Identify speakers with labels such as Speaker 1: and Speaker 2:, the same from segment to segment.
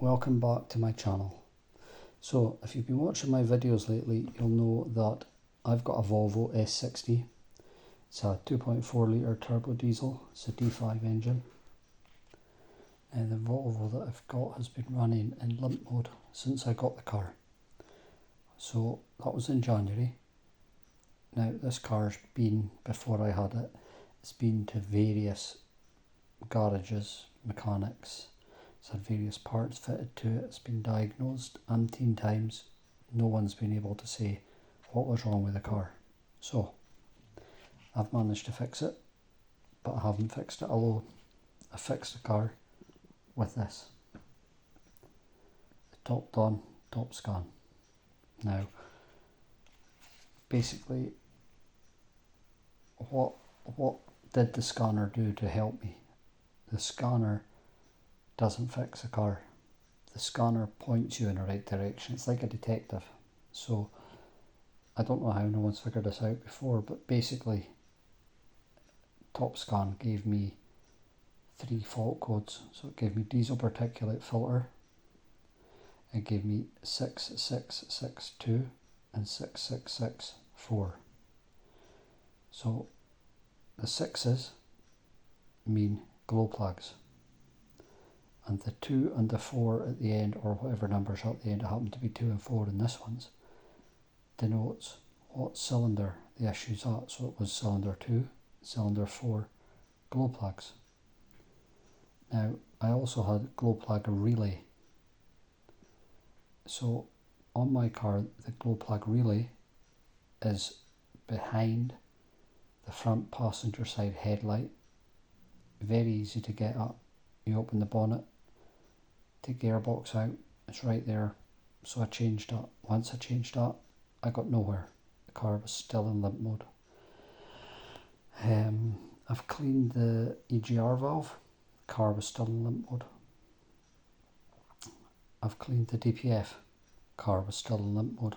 Speaker 1: Welcome back to my channel. So if you've been watching my videos lately, you'll know that I've got a Volvo S60. It's a 2.4 litre turbo diesel. It's a D5 engine. And the Volvo that I've got has been running in limp mode since I got the car. So that was in January. Now this car's been, before I had it, it's been to various garages, mechanics. It's had various parts fitted to it. It's been diagnosed umpteen times. No one's been able to say what was wrong with the car. So I've managed to fix it, but I haven't fixed it alone. I fixed the car with this, the Topdon Topscan. Now, basically, what did the scanner do to help me? The scanner doesn't fix a car. The scanner points you in the right direction. It's like a detective. So I don't know how no one's figured this out before, but basically Topscan gave me 3 fault codes. So it gave me diesel particulate filter, it gave me 6662 and 6664. So the 6s mean glow plugs, and the 2 and the 4 at the end, or whatever numbers are at the end, it happened to be 2 and 4 in this one's, denotes what cylinder the issue's at. So it was cylinder 2, cylinder 4 glow plugs. Now I also had glow plug relay. So on my car, the glow plug relay is behind the front passenger side headlight. Very easy to get at. You open the bonnet, take the airbox out, it's right there. So I changed that. Once I changed that, I got nowhere. The car was still in limp mode. I've cleaned the EGR valve. The car was still in limp mode. I've cleaned the DPF. Car was still in limp mode.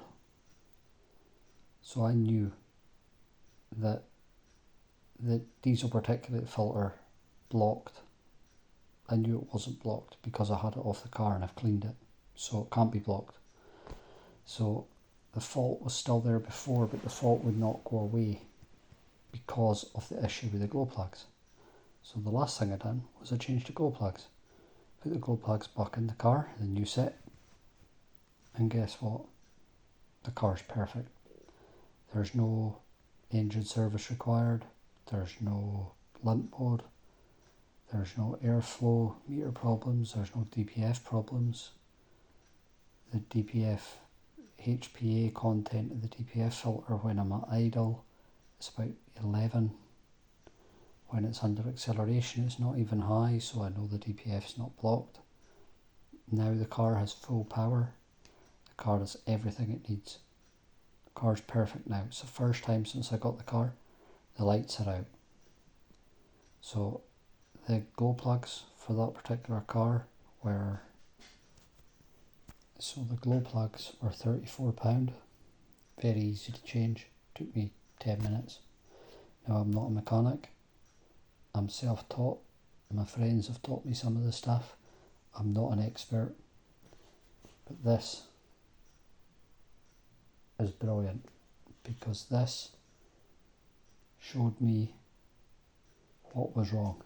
Speaker 1: So I knew that the diesel particulate filter blocked. I knew it wasn't blocked because I had it off the car and I've cleaned it. So it can't be blocked. So the fault was still there before, but the fault would not go away because of the issue with the glow plugs. So the last thing I done was I changed the glow plugs. Put the glow plugs back in the car, the new set. And guess what? The car's perfect. There's no engine service required. There's no limp mode. There's no airflow meter problems. There's no DPF problems. The DPF HPA content of the DPF filter when I'm at idle is about 11. When it's under acceleration, it's not even high, so I know the DPF is not blocked. Now the car has full power. The car does everything it needs. The car's perfect now. It's the first time since I got the car the lights are out. So the glow plugs for that particular car were, so the glow plugs were £34. Very easy to change. Took me 10 minutes. Now I'm not a mechanic. I'm self-taught. My friends have taught me some of the stuff. I'm not an expert. But this is brilliant because this showed me what was wrong.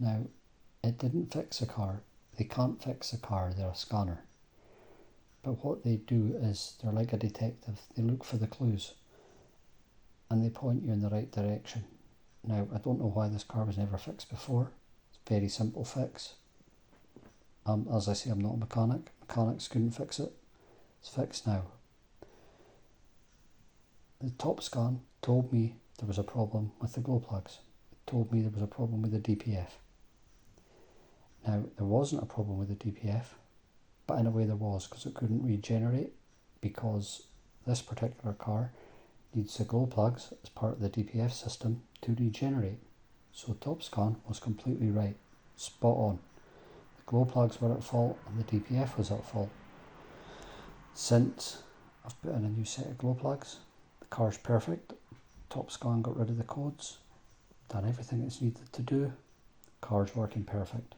Speaker 1: Now, it didn't fix a car. They can't fix a car, they're a scanner. But what they do is, they're like a detective. They look for the clues and they point you in the right direction. Now, I don't know why this car was never fixed before. It's a very simple fix. As I say, I'm not a mechanic. Mechanics couldn't fix it. It's fixed now. The Topscan told me there was a problem with the glow plugs. It told me there was a problem with the DPF. Now, there wasn't a problem with the DPF, but in a way there was, because it couldn't regenerate, because this particular car needs the glow plugs as part of the DPF system to regenerate. So Topscan was completely right, spot on. The glow plugs were at fault and the DPF was at fault. Since I've put in a new set of glow plugs, the car's perfect. Topscan got rid of the codes, done everything it's needed to do. Car's working perfect.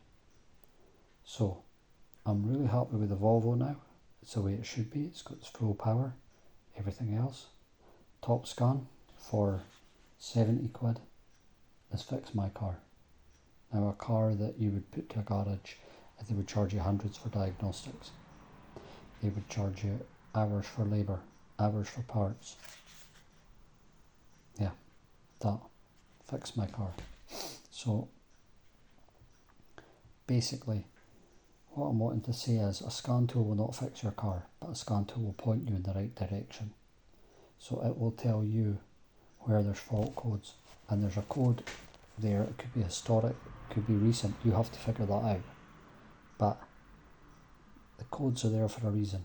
Speaker 1: So I'm really happy with the Volvo now. It's the way it should be. It's got its full power, everything else. Topscan for 70 quid has fixed my car. Now a car that you would put to a garage, they would charge you hundreds for diagnostics. They would charge you hours for labour, hours for parts. Yeah, that fixed my car. So basically what I'm wanting to say is a scan tool will not fix your car, but a scan tool will point you in the right direction. So it will tell you where there's fault codes, and there's a code there. It could be historic, it could be recent. You have to figure that out. But the codes are there for a reason.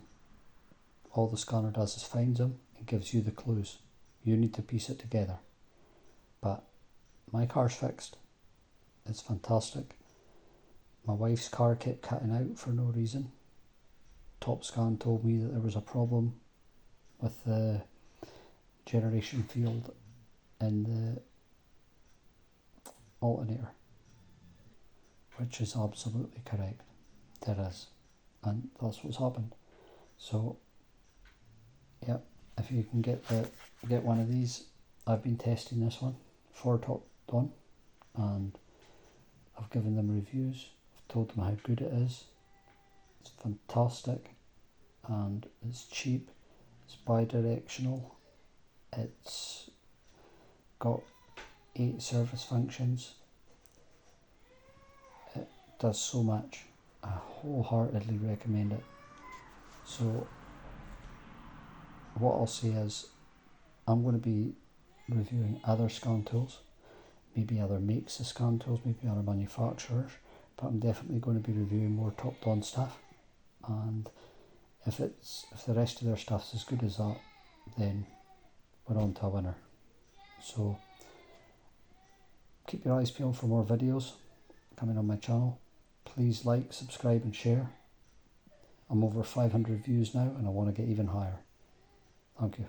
Speaker 1: All the scanner does is finds them and gives you the clues. You need to piece it together. But my car's fixed. It's fantastic. My wife's car kept cutting out for no reason. Topscan told me that there was a problem with the generation field in the alternator, which is absolutely correct. There is, and that's what's happened. So, yeah, if you can get one of these, I've been testing this one for Topdon, and I've given them reviews. I've told them how good it is. It's fantastic, and it's cheap. It's bi-directional. It's got 8 service functions. It does so much. I wholeheartedly recommend it. So what I'll say is I'm going to be reviewing other scan tools, maybe other makes of scan tools, maybe other manufacturers, but I'm definitely going to be reviewing more Topdon stuff, and if the rest of their stuff's as good as that, then we're on to a winner. So keep your eyes peeled for more videos coming on my channel. Please like, subscribe and share. I'm over 500 views now and I want to get even higher. Thank you.